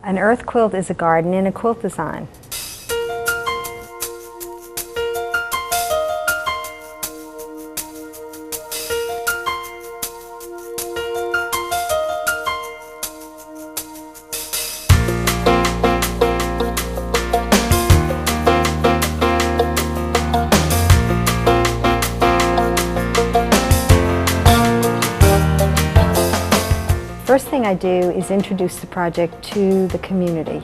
An earth quilt is a garden in a quilt design. First thing I do is introduce the project to the community.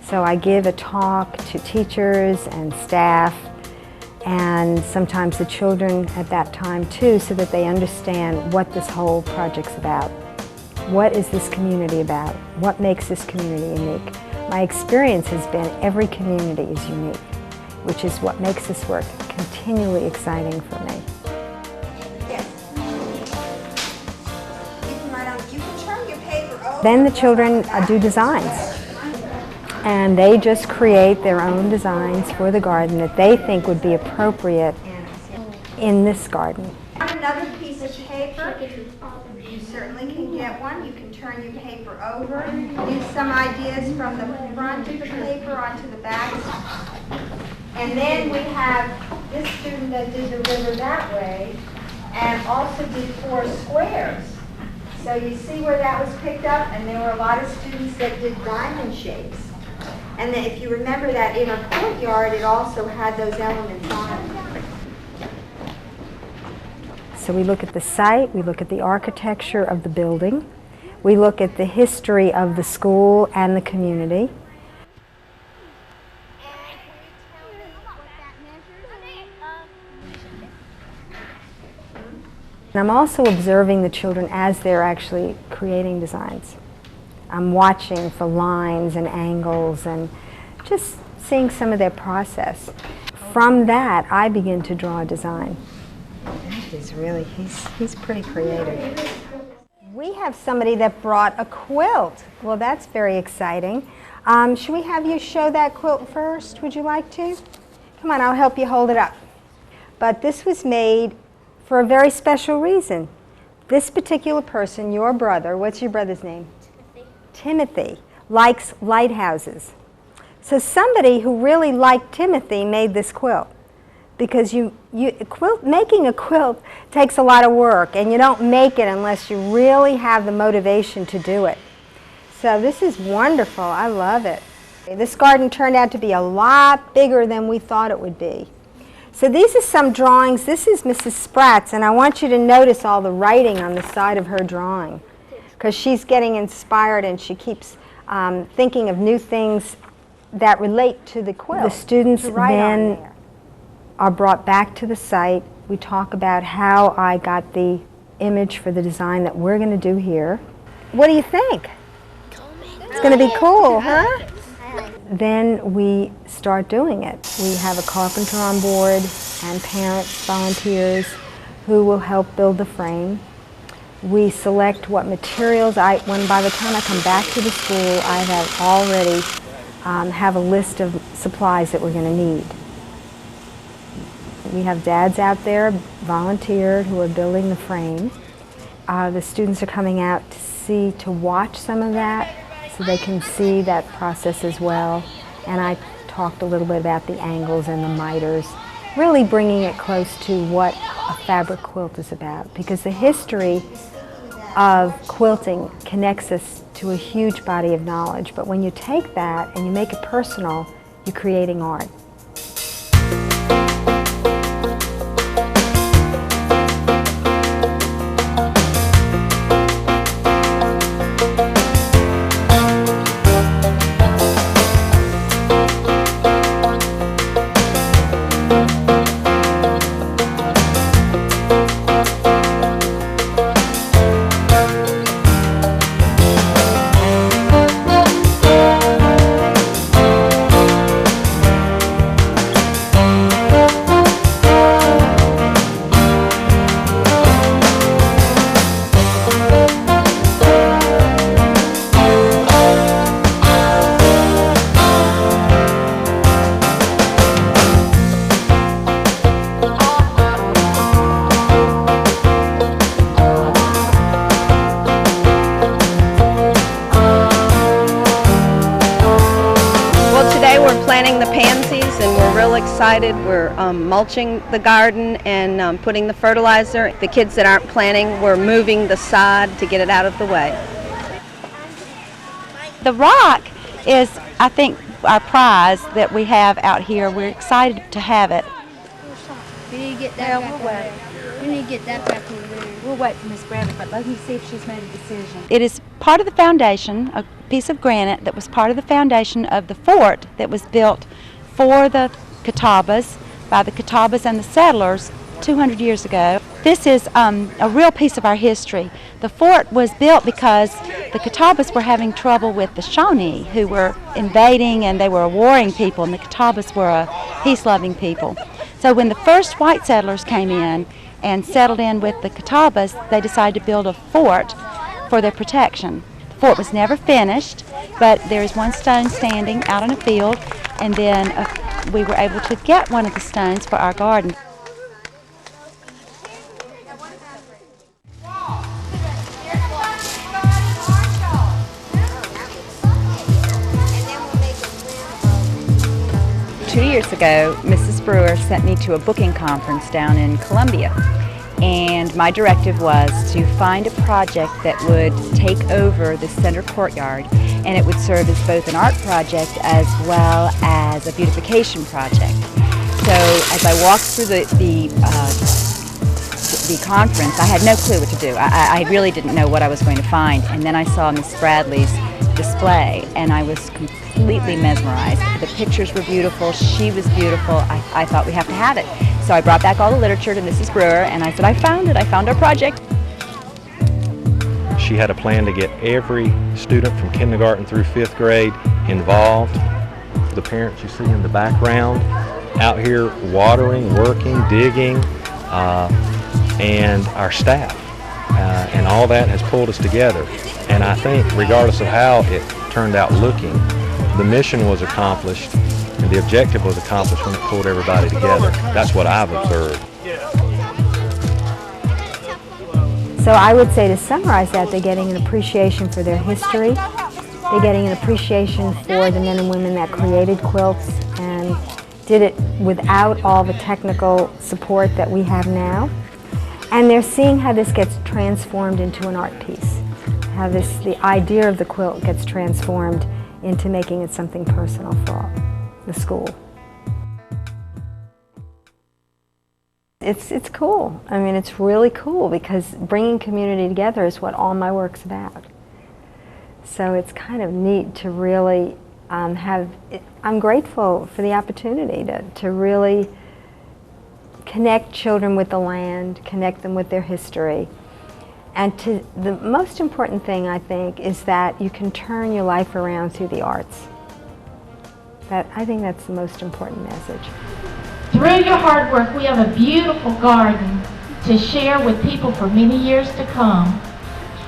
So I give a talk to teachers and staff and sometimes the children at that time too, so that they understand what this whole project's about. What is this community about? What makes this community unique? My experience has been every community is unique, which is what makes this work continually exciting for me. Then the children do designs, and they just create their own designs for the garden that they think would be appropriate in this garden. Another piece of paper, you certainly can get one. You can turn your paper over, use some ideas from the front of the paper onto the back. And then we have this student that did the river that way and also did 4 squares. So you see where that was picked up, and there were a lot of students that did diamond shapes. And then if you remember that inner courtyard, it also had those elements on it. So we look at the site, we look at the architecture of the building, we look at the history of the school and the community. And I'm also observing the children as they're actually creating designs. I'm watching for lines and angles and just seeing some of their process. From that, I begin to draw a design. He's pretty creative. We have somebody that brought a quilt. Well, that's very exciting. Should we have you show that quilt first? Would you like to? Come on, I'll help you hold it up. But this was made for a very special reason. This particular person, your brother, what's your brother's name? Timothy, likes lighthouses. So somebody who really liked Timothy made this quilt. Because making a quilt takes a lot of work, and you don't make it unless you really have the motivation to do it. So this is wonderful. I love it. This garden turned out to be a lot bigger than we thought it would be. So these are some drawings. This is Mrs. Spratt's, and I want you to notice all the writing on the side of her drawing, because she's getting inspired and she keeps thinking of new things that relate to the quilt. The students then are brought back to the site. We talk about how I got the image for the design that we're going to do here. What do you think? It's going to be cool, huh? Then we start doing it. We have a carpenter on board and parents, volunteers, who will help build the frame. We select what materials. By the time I come back to the school, I have already have a list of supplies that we're going to need. We have dads out there, volunteered, who are building the frame. The students are coming out to watch some of that, so they can see that process as well. And I talked a little bit about the angles and the miters, really bringing it close to what a fabric quilt is about, because the history of quilting connects us to a huge body of knowledge. But when you take that and you make it personal, you're creating art. real excited. We're mulching the garden and putting the fertilizer. The kids that aren't planting, we're moving the sod to get it out of the way. The rock is, I think, our prize that we have out here. We're excited to have it. We need to get that back over there. We need to get that back over there. We'll wait for Miss Bradley, but let me see if she's made a decision. It is part of the foundation, a piece of granite that was part of the foundation of the fort that was built for the Catawbas by the Catawbas and the settlers 200 years ago. This is a real piece of our history. The fort was built because the Catawbas were having trouble with the Shawnee, who were invading, and they were a warring people, and the Catawbas were a peace-loving people. So when the first white settlers came in and settled in with the Catawbas, they decided to build a fort for their protection. The fort was never finished, but there is one stone standing out in a field, and then we were able to get one of the stones for our garden. Two years ago, Mrs. Brewer sent me to a booking conference down in Columbia, and my directive was to find a project that would take over the center courtyard, and it would serve as both an art project as well as a beautification project. So as I walked through the conference, I had no clue what to do. I really didn't know what I was going to find, and then I saw Miss Bradley's display, and I was completely mesmerized. The pictures were beautiful, she was beautiful. I thought we have to have it. So I brought back all the literature to Mrs. Brewer, and I said, I found it, I found our project. She had a plan to get every student from kindergarten through 5th grade involved. The parents you see in the background out here watering, working, digging, and our staff. And all that has pulled us together. And I think regardless of how it turned out looking, the mission was accomplished and the objective was accomplished when it pulled everybody together. That's what I've observed. So I would say, to summarize that, they're getting an appreciation for their history. They're getting an appreciation for the men and women that created quilts and did it without all the technical support that we have now. And they're seeing how this gets transformed into an art piece, how the idea of the quilt gets transformed into making it something personal for the school. It's cool. I mean, it's really cool because bringing community together is what all my work's about. So it's kind of neat to really I'm grateful for the opportunity to really connect children with the land, connect them with their history. And the most important thing, I think, is that you can turn your life around through the arts. I think that's the most important message. Through your hard work, we have a beautiful garden to share with people for many years to come.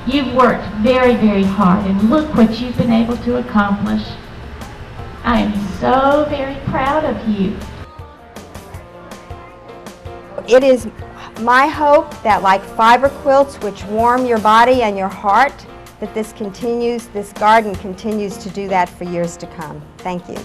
You've worked very, very hard, and look what you've been able to accomplish. I am so very proud of you. It is my hope that, like fiber quilts which warm your body and your heart, that this garden continues to do that for years to come. Thank you.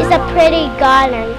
It's a pretty garden.